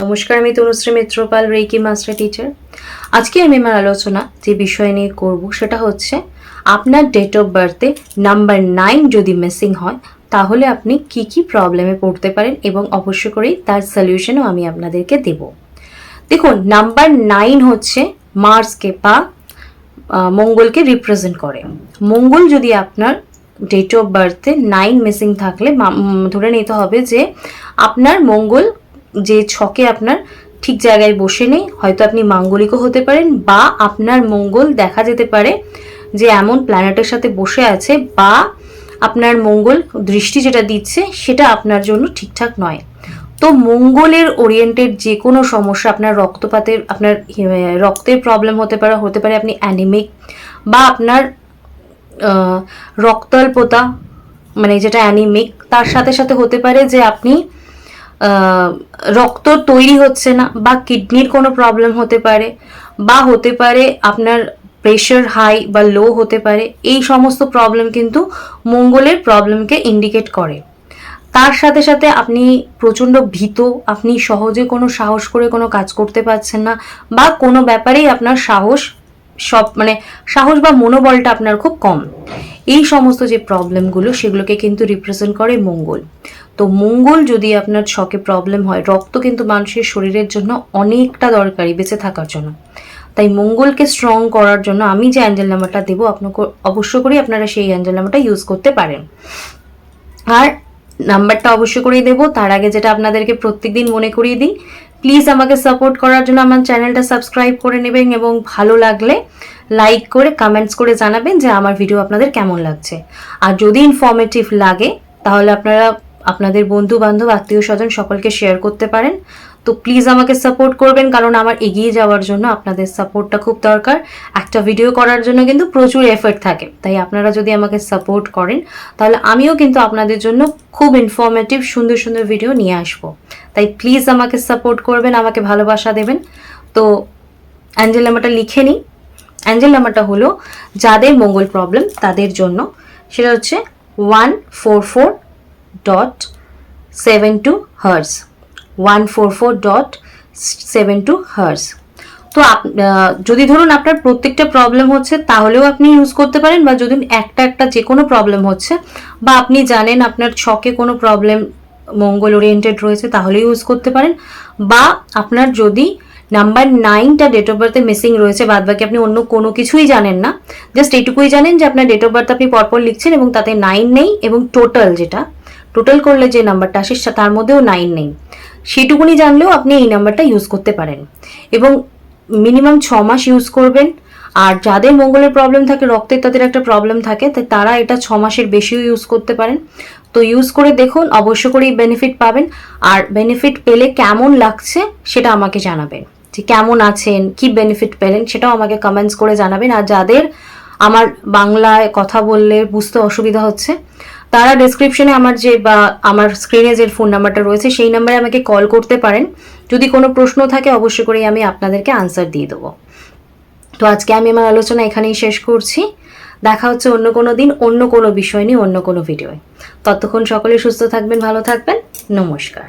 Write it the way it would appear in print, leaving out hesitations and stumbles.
নমস্কার, আমি Tanushree Mitrapal, reiki master teacher. আজকে আমি আমার আলোচনা যে বিষয় নিয়ে করব সেটা হচ্ছে আপনার ডেট অফ বার্থে নাম্বার 9 যদি মিসিং হয় তাহলে আপনি কি কি প্রবলেমে পড়তে পারেন এবং অবশ্য করেই তার সলিউশনও আমি আপনাদেরকে দেব। দেখুন, নাম্বার 9 হচ্ছে মার্সকে বা মঙ্গলকে রিপ্রেজেন্ট করে। মঙ্গল যদি আপনার ডেট অফ বার্থে 9 মিসিং থাকলে ধরে নিতে হবে যে আপনার মঙ্গল যে ছকে আপনার ঠিক জায়গায় বসে নেই। হয়তো আপনি মাঙ্গলিকও হতে পারেন বা আপনার মঙ্গল দেখা যেতে পারে যে এমন প্ল্যানেটের সাথে বসে আছে বা আপনার মঙ্গল দৃষ্টি যেটা দিচ্ছে সেটা আপনার জন্য ঠিকঠাক নয়। তো মঙ্গলের ওরিয়েন্টেড যে কোনো সমস্যা, আপনার রক্তপাতের, আপনার রক্তের প্রবলেম হতে পারে আপনি অ্যানিমিক বা আপনার রক্তাল্পতা মানে যেটা অ্যানিমিক, তার সাথে সাথে হতে পারে যে আপনি রক্ত তৈরি হচ্ছে না বা কিডনির কোনো প্রবলেম হতে পারে বা হতে পারে আপনার প্রেশার হাই বা লো হতে পারে। এই সমস্ত প্রবলেম কিন্তু মঙ্গলের প্রবলেমকে ইন্ডিকেট করে। তার সাথে সাথে আপনি প্রচণ্ড ভীত, আপনি সহজে কোনো সাহস করে কোনো কাজ করতে পারছেন না বা কোনো ব্যাপারেই আপনার সাহস বা মনোবলটা আপনার খুব কম। এই সমস্ত যে প্রবলেমগুলো সেগুলোকে কিন্তু রিপ্রেজেন্ট করে মঙ্গল। তো মঙ্গল যদি আপনার ছকে প্রবলেম হয়, রক্ত কিন্তু মানুষের শরীরের জন্য অনেকটা দরকারি বেঁচে থাকার জন্য। তাই মঙ্গলকে স্ট্রং করার জন্য আমি যে অ্যাঞ্জেল নাম্বারটা দেবো আপনাকে অবশ্য করেই আপনারা সেই অ্যাঞ্জেল নাম্বারটা ইউজ করতে পারেন। আর নাম্বারটা অবশ্য করেই দেবো তার আগে যেটা আপনাদেরকে প্রত্যেকদিন মনে করিয়ে দিই, প্লিজ আমাকে সাপোর্ট করার জন্য আমার চ্যানেলটা সাবস্ক্রাইব করে নেবেন এবং ভালো লাগলে লাইক করে কমেন্টস করে জানাবেন যে আমার ভিডিও আপনাদের কেমন লাগছে। আর যদি ইনফরমেটিভ লাগে তাহলে আপনারা আপনাদের বন্ধু বান্ধব আত্মীয় স্বজন সকলকে শেয়ার করতে পারেন। তো প্লিজ আমাকে সাপোর্ট করবেন, কারণ আমার এগিয়ে যাওয়ার জন্য আপনাদের সাপোর্টটা খুব দরকার। একটা ভিডিও করার জন্য কিন্তু প্রচুর এফর্ট থাকে, তাই আপনারা যদি আমাকে সাপোর্ট করেন তাহলে আমিও কিন্তু আপনাদের জন্য খুব ইনফরমেটিভ সুন্দর সুন্দর ভিডিও নিয়ে আসবো। তাই প্লিজ আমাকে সাপোর্ট করবেন, আমাকে ভালোবাসা দেবেন। তো অ্যাঞ্জেল নাম্বারটা লিখে নিই। অ্যাঞ্জেল নাম্বারটা হলো যাদের মঙ্গল প্রবলেম তাদের জন্য, সেটা হচ্ছে 144.72 হার্জ। 144.72 হার্জ। তো যদি ধরুন আপনার প্রত্যেকটা প্রবলেম হচ্ছে তাহলেও আপনি ইউজ করতে পারেন, বা যদি একটা যে কোনো প্রবলেম হচ্ছে বা আপনি জানেন আপনার ছকে কোনো প্রবলেম মঙ্গল ওরিয়েন্টেড রয়েছে তাহলে ইউজ করতে পারেন। বা আপনার যদি নাম্বার 9টা ডেট অফ বার্থে মিসিং রয়েছে, বাদ বাকি আপনি অন্য কোনো কিছুই জানেন না, জাস্ট এইটুকুই জানেন যে আপনার ডেট অফ বার্থ আপনি পরপর লিখছেন এবং তাতে 9 নেই এবং টোটাল করলে যে নাম্বারটা আসে তার মধ্যেও 9 নেই, সেটুকুনি জানলেও আপনি এই নাম্বারটা ইউজ করতে পারেন এবং মিনিমাম 6 মাস ইউজ করবেন। আর যাদের মঙ্গলের প্রবলেম থাকে, রক্তের তাদের একটা প্রবলেম থাকে, তাই তারা এটা 6 মাসের বেশিও ইউজ করতে পারেন। তো ইউজ করে দেখুন, অবশ্য করেই বেনিফিট পাবেন। আর বেনিফিট পেলে কেমন লাগছে সেটা আমাকে জানাবেন, যে কেমন আছেন, কি বেনিফিট পেলেন সেটাও আমাকে কমেন্টস করে জানাবেন। আর যাদের আমার বাংলায় কথা বললে বুঝতে অসুবিধা হচ্ছে তারা ডেসক্রিপশনে আমার স্ক্রিনে যে ফোন নাম্বারটা রয়েছে সেই নাম্বারে আমাকে কল করতে পারেন। যদি কোনো প্রশ্ন থাকে অবশ্য করেই আমি আপনাদেরকে আনসার দিয়ে দেবো। তো আজকে আমি আমার আলোচনা এখানেই শেষ করছি। দেখা হচ্ছে অন্য কোনো দিন অন্য কোনো বিষয় নিয়ে অন্য কোনো ভিডিওয়। ততক্ষণ সকলে সুস্থ থাকবেন, ভালো থাকবেন। নমস্কার।